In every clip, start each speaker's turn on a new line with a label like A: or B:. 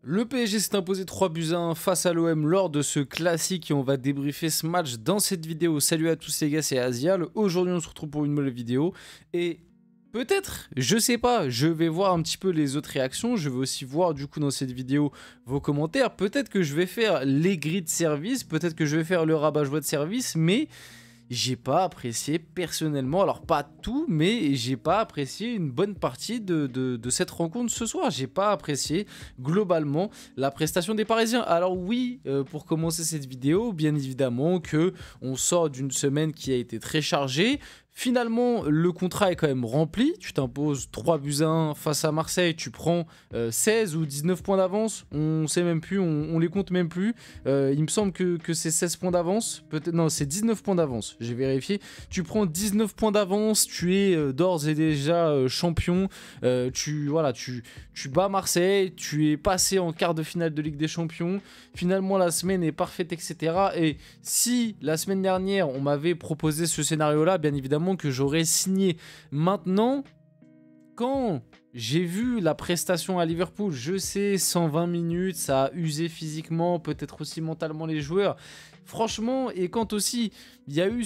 A: Le PSG s'est imposé 3-1 face à l'OM lors de ce classique et on va débriefer ce match dans cette vidéo. Salut à tous les gars, c'est Azial. Aujourd'hui on se retrouve pour une nouvelle vidéo et peut-être, je sais pas, je vais voir un petit peu les autres réactions. Je vais aussi voir du coup dans cette vidéo vos commentaires. Peut-être que je vais faire les grilles de service, peut-être que je vais faire le rabat-joie de service, mais j'ai pas apprécié personnellement, alors pas tout, mais j'ai pas apprécié une bonne partie de cette rencontre ce soir. J'ai pas apprécié globalement la prestation des Parisiens. Alors oui, pour commencer cette vidéo, bien évidemment que on sort d'une semaine qui a été très chargée. Finalement, le contrat est quand même rempli. Tu t'imposes 3-1 face à Marseille. Tu prends 16 ou 19 points d'avance. On sait même plus, on les compte même plus. Il me semble que c'est 16 points d'avance. Peut-être non, c'est 19 points d'avance. J'ai vérifié. Tu prends 19 points d'avance. Tu es d'ores et déjà champion. Tu bats Marseille. Tu es passé en quart de finale de Ligue des Champions. Finalement, la semaine est parfaite, etc. Et si la semaine dernière, on m'avait proposé ce scénario-là, bien évidemment, que j'aurais signé. Maintenant, quand j'ai vu la prestation à Liverpool, je sais, 120 minutes, ça a usé physiquement, peut-être aussi mentalement les joueurs. Franchement, et quand aussi il y a eu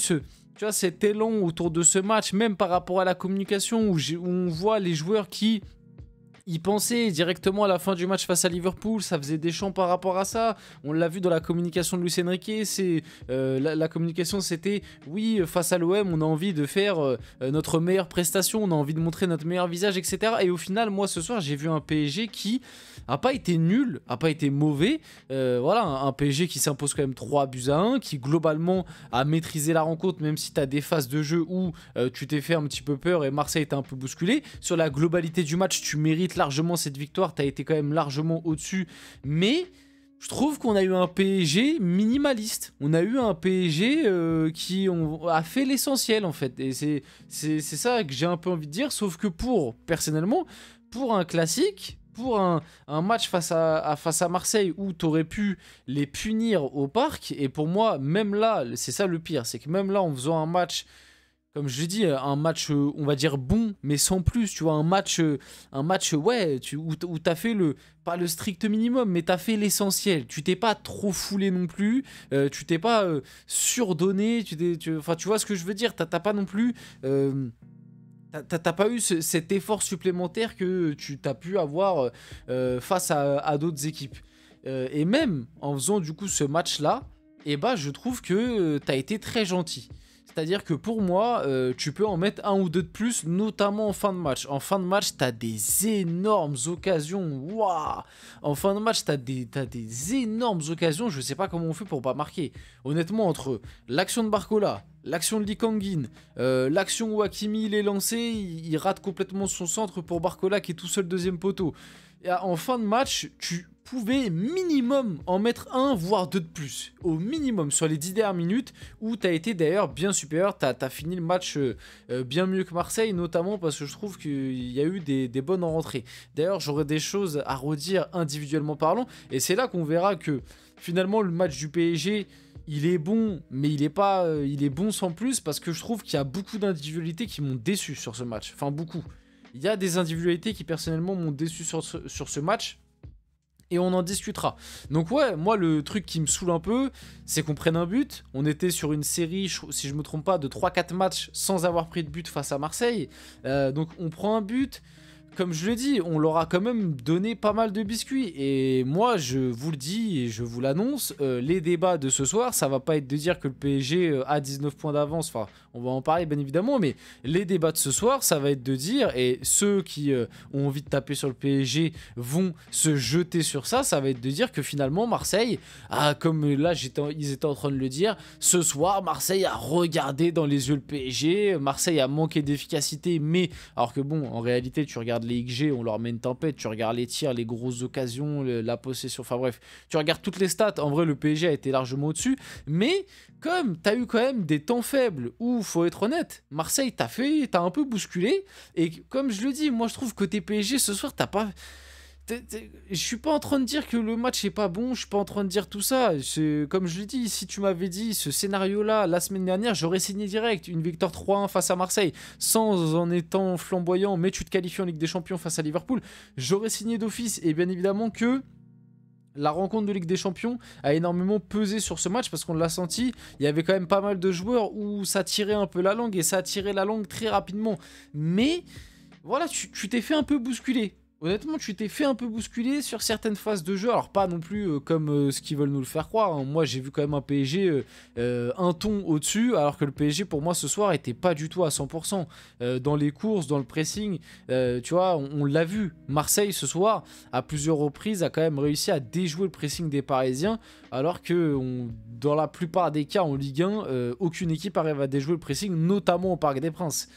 A: cet élan autour de ce match, même par rapport à la communication, où on voit les joueurs qui ils pensaient directement à la fin du match face à Liverpool, ça faisait des chants par rapport à ça. On l'a vu dans la communication de Luis Enrique, la communication c'était oui, face à l'OM, on a envie de faire notre meilleure prestation, on a envie de montrer notre meilleur visage, etc. Et au final, moi ce soir, j'ai vu un PSG qui a pas été nul, a pas été mauvais. Voilà, un PSG qui s'impose quand même 3-1, qui globalement a maîtrisé la rencontre, même si tu as des phases de jeu où tu t'es fait un petit peu peur et Marseille t'a un peu bousculé. Sur la globalité du match, tu mérites largement cette victoire, tu as été quand même largement au-dessus, mais je trouve qu'on a eu un PSG minimaliste. On a eu un PSG qui a fait l'essentiel en fait, et c'est ça que j'ai un peu envie de dire, sauf que personnellement, pour un classique, pour un match face à Marseille où tu aurais pu les punir au parc, et pour moi, même là, c'est ça le pire, c'est que même là, en faisant un match, comme je l'ai dit, un match, on va dire bon, mais sans plus, tu vois, un match ouais, où t'as fait pas le strict minimum, mais t'as fait l'essentiel. Tu t'es pas trop foulé non plus, tu t'es pas surdonné, tu vois ce que je veux dire, t'as pas non plus... T'as pas eu cet effort supplémentaire que tu t'as pu avoir face à d'autres équipes. Et même en faisant du coup ce match-là, je trouve que t'as été très gentil. C'est-à-dire que pour moi, tu peux en mettre un ou deux de plus, notamment en fin de match. En fin de match, t'as des énormes occasions. Waouh! En fin de match, t'as des énormes occasions. Je sais pas comment on fait pour pas marquer. Honnêtement, entre l'action de Barcola, l'action de Lee Kang-in, l'action où Hakimi il est lancé, il rate complètement son centre pour Barcola qui est tout seul deuxième poteau. Et en fin de match, tu pouvais minimum en mettre un, voire deux de plus. Au minimum sur les 10 dernières minutes, où tu as été d'ailleurs bien supérieur. Tu as fini le match bien mieux que Marseille, notamment parce que je trouve qu'il y a eu des bonnes rentrées. D'ailleurs, j'aurais des choses à redire individuellement parlant. Et c'est là qu'on verra que finalement le match du PSG... il est bon, mais il est bon sans plus, parce que je trouve qu'il y a beaucoup d'individualités qui m'ont déçu sur ce match. Enfin, beaucoup. Il y a des individualités qui personnellement m'ont déçu sur ce match. Et on en discutera. Donc ouais, moi le truc qui me saoule un peu, c'est qu'on prenne un but. On était sur une série, si je me trompe pas, de 3-4 matchs sans avoir pris de but face à Marseille. Donc on prend un but. Comme je l'ai dit, on leur a quand même donné pas mal de biscuits. Et moi, je vous le dis et je vous l'annonce, les débats de ce soir, ça va pas être de dire que le PSG a 19 points d'avance. Enfin, on va en parler bien évidemment, mais les débats de ce soir, ça va être de dire, et ceux qui ont envie de taper sur le PSG vont se jeter sur ça, ça va être de dire que finalement, Marseille, comme là, ils étaient en train de le dire, ce soir, Marseille a regardé dans les yeux le PSG, Marseille a manqué d'efficacité, mais alors que bon, en réalité, tu regardes les XG, on leur met une tempête, tu regardes les tirs, les grosses occasions, la possession, enfin bref, tu regardes toutes les stats, en vrai le PSG a été largement au-dessus, mais comme t'as eu quand même des temps faibles où, faut être honnête, Marseille t'as un peu bousculé, et comme je le dis, moi je trouve côté PSG ce soir t'as pas... Je suis pas en train de dire que le match est pas bon, je suis pas en train de dire tout ça. Comme je l'ai dit, si tu m'avais dit ce scénario-là la semaine dernière, j'aurais signé direct une victoire 3-1 face à Marseille, sans en étant flamboyant, mais tu te qualifies en Ligue des Champions face à Liverpool, j'aurais signé d'office. Et bien évidemment que la rencontre de Ligue des Champions a énormément pesé sur ce match parce qu'on l'a senti, il y avait quand même pas mal de joueurs où ça tirait un peu la langue et ça a tiré la langue très rapidement. Mais voilà, tu t'es fait un peu bousculer. Honnêtement, tu t'es fait un peu bousculer sur certaines phases de jeu. Alors, pas non plus comme ce qu'ils veulent nous le faire croire, hein. Moi, j'ai vu quand même un PSG un ton au-dessus, alors que le PSG, pour moi, ce soir, était pas du tout à 100%. Dans les courses, dans le pressing, tu vois, on l'a vu. Marseille, ce soir, à plusieurs reprises, a quand même réussi à déjouer le pressing des Parisiens, alors que dans la plupart des cas, en Ligue 1, aucune équipe arrive à déjouer le pressing, notamment au Parc des Princes.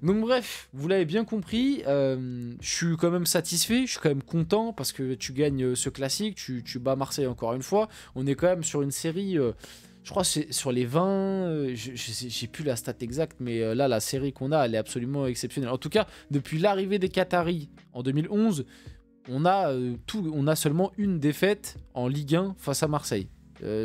A: Donc bref, vous l'avez bien compris, je suis quand même satisfait, je suis quand même content parce que tu gagnes ce classique, tu bats Marseille encore une fois. On est quand même sur une série, je crois que c'est sur les 20, j'ai plus la stat exacte, mais là la série qu'on a, elle est absolument exceptionnelle. En tout cas, depuis l'arrivée des Qataris en 2011, on a seulement une défaite en Ligue 1 face à Marseille.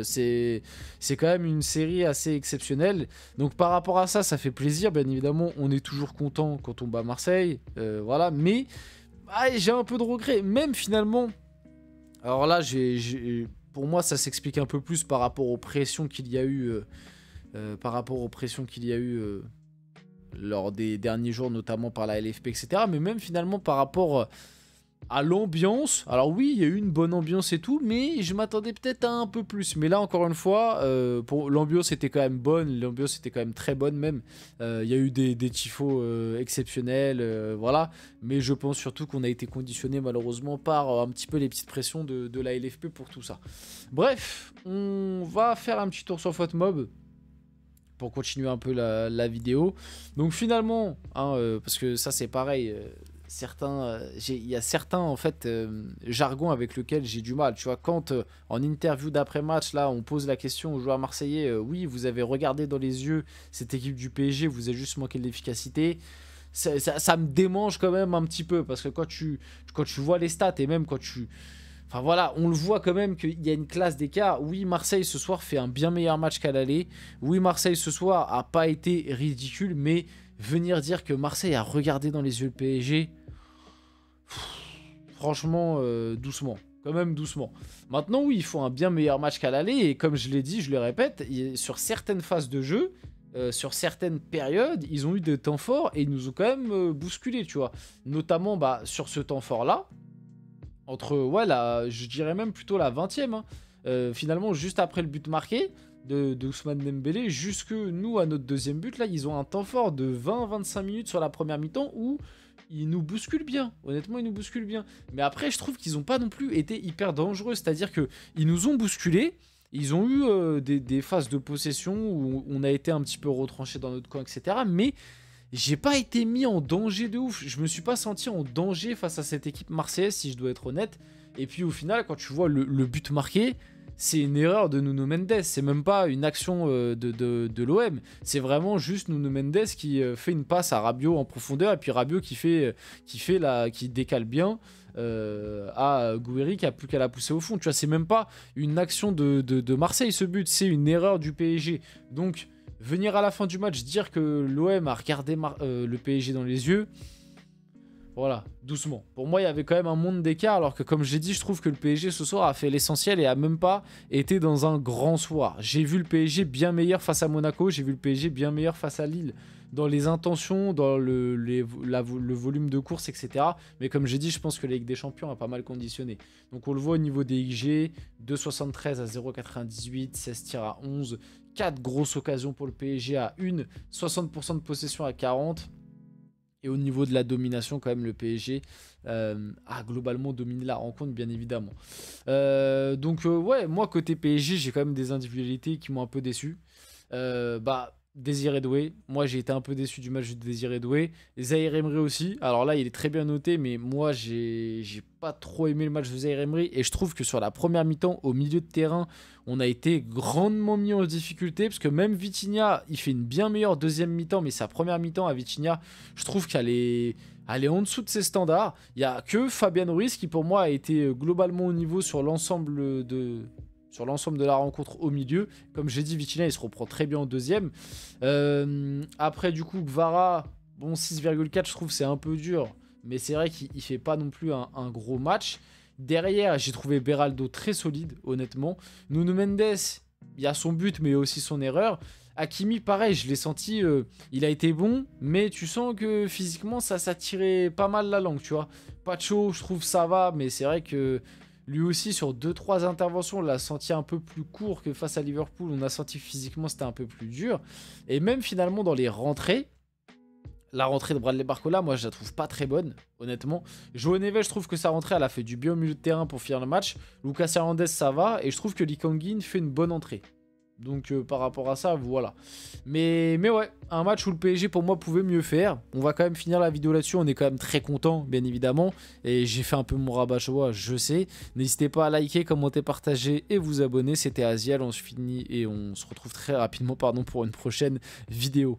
A: C'est quand même une série assez exceptionnelle. Donc par rapport à ça, ça fait plaisir. Bien évidemment, on est toujours content quand on bat Marseille. Voilà, mais j'ai un peu de regret. Même finalement, alors là, pour moi, ça s'explique un peu plus par rapport aux pressions qu'il y a eu, lors des derniers jours, notamment par la LFP, etc. Mais même finalement par rapport à l'ambiance. Alors oui, il y a eu une bonne ambiance et tout, mais je m'attendais peut-être à un peu plus. Mais là, encore une fois, l'ambiance était quand même bonne, l'ambiance était quand même très bonne même. Il y a eu des tifos exceptionnels, voilà. Mais je pense surtout qu'on a été conditionné malheureusement par un petit peu les petites pressions de la LFP pour tout ça. Bref, on va faire un petit tour sur FotMob pour continuer un peu la vidéo. Donc finalement, hein, parce que ça c'est pareil, il y a certains en fait jargons avec lesquels j'ai du mal. Tu vois, quand en interview d'après-match, là, on pose la question aux joueurs marseillais, oui, vous avez regardé dans les yeux cette équipe du PSG, vous avez juste manqué de l'efficacité. Ça me démange quand même un petit peu, parce que quand tu vois les stats, et même quand tu... Enfin voilà, on le voit quand même qu'il y a une classe d'écart. Oui, Marseille ce soir fait un bien meilleur match qu'à l'aller. Oui, Marseille ce soir a pas été ridicule, mais venir dire que Marseille a regardé dans les yeux le PSG, franchement, doucement. Quand même doucement. Maintenant, oui, il faut un bien meilleur match qu'à l'aller. Et comme je l'ai dit, je le répète, sur certaines phases de jeu, sur certaines périodes, ils ont eu des temps forts et ils nous ont quand même bousculé, tu vois. Notamment sur ce temps fort-là, entre, ouais, je dirais même plutôt la 20e. Hein. Finalement, juste après le but marqué de Ousmane Dembélé, jusque nous, à notre deuxième but, là, ils ont un temps fort de 20-25 minutes sur la première mi-temps où ils nous bousculent bien. Honnêtement, ils nous bousculent bien. Mais après, je trouve qu'ils n'ont pas non plus été hyper dangereux. C'est-à-dire qu'ils nous ont bousculés. Ils ont eu des phases de possession où on a été un petit peu retranché dans notre coin, etc. Mais j'ai pas été mis en danger de ouf. Je me suis pas senti en danger face à cette équipe marseillaise, si je dois être honnête. Et puis au final, quand tu vois le but marqué, c'est une erreur de Nuno Mendes. C'est même pas une action de l'OM. C'est vraiment juste Nuno Mendes qui fait une passe à Rabiot en profondeur. Et puis Rabiot qui décale bien à Gouiri qui a plus qu'à la pousser au fond. Tu vois, c'est même pas une action de Marseille ce but. C'est une erreur du PSG. Donc venir à la fin du match dire que l'OM a regardé le PSG dans les yeux, voilà, doucement. Pour moi, il y avait quand même un monde d'écart, alors que comme j'ai dit, je trouve que le PSG ce soir a fait l'essentiel et a même pas été dans un grand soir. J'ai vu le PSG bien meilleur face à Monaco, j'ai vu le PSG bien meilleur face à Lille, dans les intentions, dans le volume de course, etc. Mais comme j'ai dit, je pense que la Ligue des Champions a pas mal conditionné. Donc on le voit au niveau des XG, 2,73 à 0,98, 16 tirs à 11, 4 grosses occasions pour le PSG à 1, 60% de possession à 40. Et au niveau de la domination, quand même, le PSG a globalement dominé la rencontre, bien évidemment. Ouais, moi, côté PSG, j'ai quand même des individualités qui m'ont un peu déçu. Désiré Doué, moi j'ai été un peu déçu du match de Désiré Doué. Zahir Emery aussi, alors là il est très bien noté, mais moi j'ai pas trop aimé le match de Zahir Emery et je trouve que sur la première mi-temps, au milieu de terrain, on a été grandement mis en difficulté parce que même Vitinha, il fait une bien meilleure deuxième mi-temps, mais sa première mi-temps à Vitinha, je trouve qu'elle est en dessous de ses standards. Il n'y a que Fabian Ruiz qui pour moi a été globalement au niveau sur l'ensemble de la rencontre au milieu. Comme j'ai dit, Vitinha, il se reprend très bien en deuxième. Après, du coup, Gvara, bon, 6,4, je trouve c'est un peu dur. Mais c'est vrai qu'il fait pas non plus un gros match. Derrière, j'ai trouvé Beraldo très solide, honnêtement. Nuno Mendes, il y a son but, mais il y a aussi son erreur. Hakimi, pareil, je l'ai senti, il a été bon, mais tu sens que physiquement, ça tirait pas mal la langue, tu vois. Pacho, je trouve ça va, mais c'est vrai que lui aussi, sur 2-3 interventions, on l'a senti un peu plus court que face à Liverpool. On a senti que physiquement, c'était un peu plus dur. Et même finalement, dans les rentrées, la rentrée de Bradley Barcola, moi, je la trouve pas très bonne, honnêtement. João Neves, je trouve que sa rentrée, elle a fait du bien au milieu de terrain pour finir le match. Lucas Hernandez, ça va. Et je trouve que Lee Kang-in fait une bonne entrée. Donc par rapport à ça, voilà. Mais ouais, un match où le PSG pour moi pouvait mieux faire. On va quand même finir la vidéo là-dessus. On est quand même très content, bien évidemment. Et j'ai fait un peu mon rabat-joie, je sais. N'hésitez pas à liker, commenter, partager et vous abonner. C'était Aziel, on se finit et on se retrouve très rapidement pour une prochaine vidéo.